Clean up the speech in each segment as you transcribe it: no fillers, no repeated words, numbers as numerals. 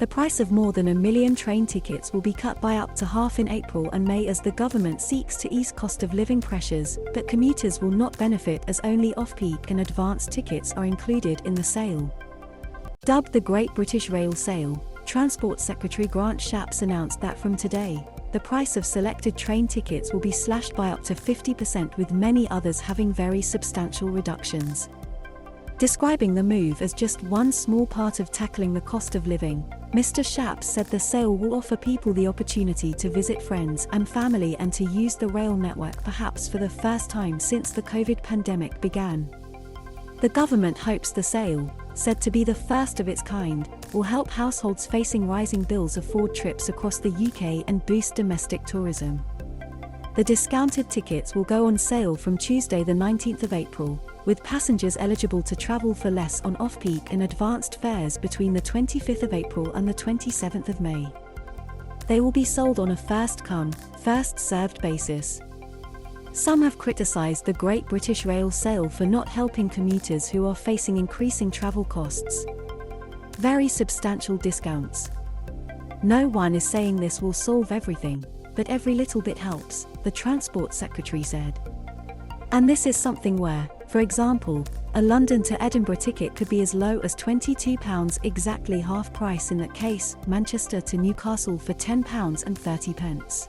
The price of more than 1 million train tickets will be cut by up to half in April and May as the government seeks to ease cost of living pressures, but commuters will not benefit as only off-peak and advanced tickets are included in the sale. Dubbed the Great British Rail Sale, Transport Secretary Grant Shapps announced that from today, the price of selected train tickets will be slashed by up to 50%, with many others having very substantial reductions. Describing the move as just one small part of tackling the cost of living, Mr. Shapps said the sale will offer people the opportunity to visit friends and family and to use the rail network perhaps for the first time since the COVID pandemic began. The government hopes the sale, said to be the first of its kind, will help households facing rising bills afford trips across the UK and boost domestic tourism. The discounted tickets will go on sale from Tuesday the 19th of April, with passengers eligible to travel for less on off-peak and advanced fares between the 25th of April and the 27th of May. They will be sold on a first-come, first-served basis. Some have criticised the Great British Rail Sale for not helping commuters who are facing increasing travel costs. Very substantial discounts. No one is saying this will solve everything, but every little bit helps, the Transport Secretary said. And this is something where, for example, a London to Edinburgh ticket could be as low as £22, exactly half price in that case, Manchester to Newcastle for £10.30.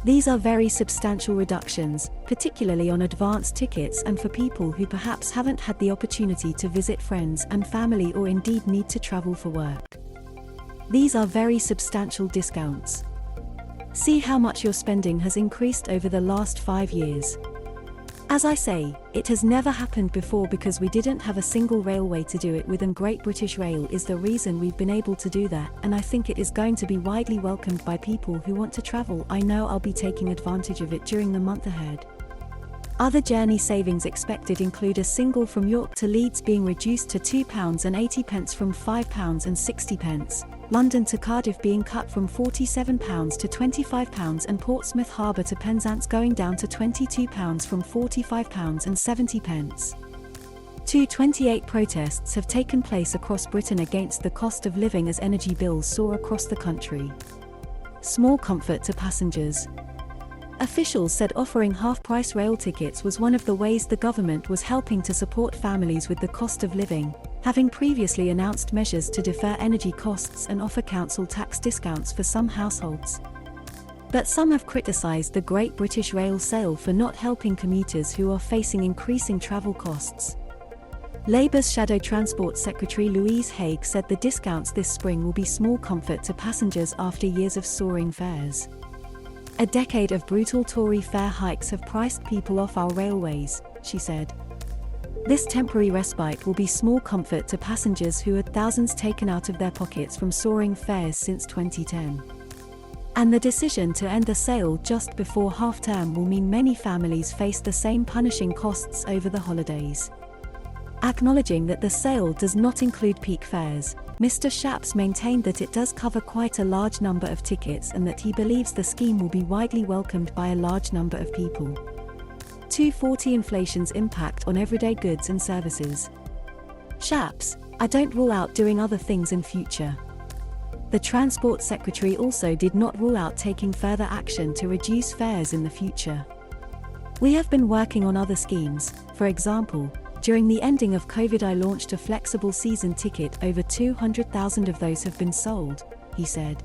These are very substantial reductions, particularly on advanced tickets and for people who perhaps haven't had the opportunity to visit friends and family or indeed need to travel for work. These are very substantial discounts. See how much your spending has increased over the last 5 years. As I say, it has never happened before because we didn't have a single railway to do it with, and Great British Rail is the reason we've been able to do that, and I think it is going to be widely welcomed by people who want to travel. I know I'll be taking advantage of it during the month ahead. Other journey savings expected include a single from York to Leeds being reduced to £2.80 from £5.60, London to Cardiff being cut from £47 to £25, and Portsmouth Harbour to Penzance going down to £22 from £45.70. 228 protests have taken place across Britain against the cost of living as energy bills soar across the country. Small comfort to passengers. Officials said offering half-price rail tickets was one of the ways the government was helping to support families with the cost of living, having previously announced measures to defer energy costs and offer council tax discounts for some households. But some have criticised the Great British Rail Sale for not helping commuters who are facing increasing travel costs. Labour's Shadow Transport Secretary Louise Haigh said the discounts this spring will be small comfort to passengers after years of soaring fares. A decade of brutal Tory fare hikes have priced people off our railways, she said. This temporary respite will be small comfort to passengers who had thousands taken out of their pockets from soaring fares since 2010. And the decision to end the sale just before half-term will mean many families face the same punishing costs over the holidays. Acknowledging that the sale does not include peak fares, Mr. Shapps maintained that it does cover quite a large number of tickets and that he believes the scheme will be widely welcomed by a large number of people. 240 Inflation's impact on everyday goods and services. Shapps, I don't rule out doing other things in future. The Transport Secretary also did not rule out taking further action to reduce fares in the future. We have been working on other schemes. For example, during the ending of COVID I launched a flexible season ticket. Over 200,000 of those have been sold, he said.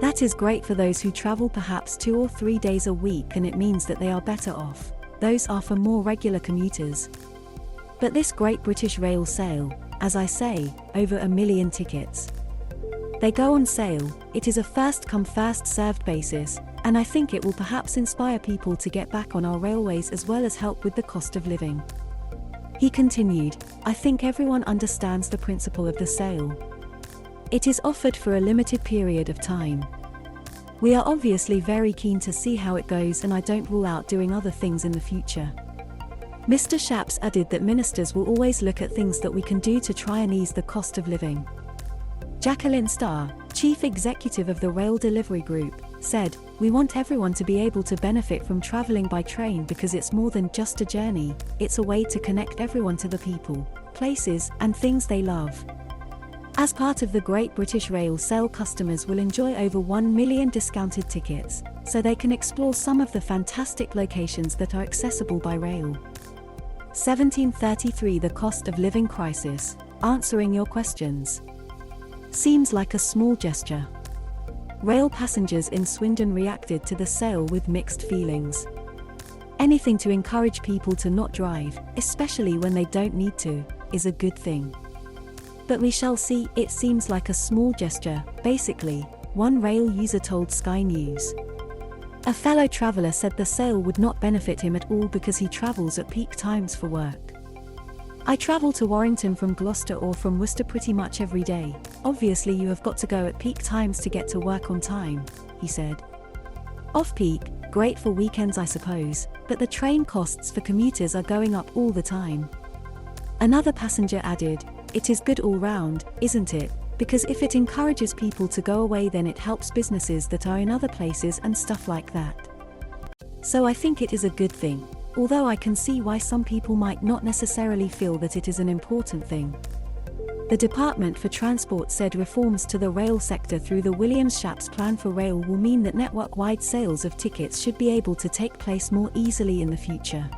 That is great for those who travel perhaps 2 or 3 days a week, and it means that they are better off. Those are for more regular commuters. But this Great British Rail Sale, as I say, over 1 million tickets. They go on sale, it is a first-come first-served basis, and I think it will perhaps inspire people to get back on our railways as well as help with the cost of living. He continued, I think everyone understands the principle of the sale. It is offered for a limited period of time. We are obviously very keen to see how it goes, and I don't rule out doing other things in the future. Mr. Shapps added that ministers will always look at things that we can do to try and ease the cost of living. Jacqueline Starr, Chief Executive of the Rail Delivery Group, said, we want everyone to be able to benefit from travelling by train because it's more than just a journey, it's a way to connect everyone to the people, places, and things they love. As part of the Great British Rail sale, customers will enjoy over 1 million discounted tickets, so they can explore some of the fantastic locations that are accessible by rail. 1733 The cost of living crisis, answering your questions. Seems like a small gesture. Rail passengers in Swindon reacted to the sale with mixed feelings. Anything to encourage people to not drive, especially when they don't need to, is a good thing. But we shall see. It seems like a small gesture, basically, one rail user told Sky News. A fellow traveller said the sale would not benefit him at all because he travels at peak times for work. I travel to Warrington from Gloucester or from Worcester pretty much every day. Obviously you have got to go at peak times to get to work on time, he said. Off-peak, great for weekends I suppose, but the train costs for commuters are going up all the time. Another passenger added, it is good all round, isn't it? Because if it encourages people to go away, then it helps businesses that are in other places and stuff like that. So I think it is a good thing, although I can see why some people might not necessarily feel that it is an important thing. The Department for Transport said reforms to the rail sector through the Williams-Shapps Plan for Rail will mean that network-wide sales of tickets should be able to take place more easily in the future.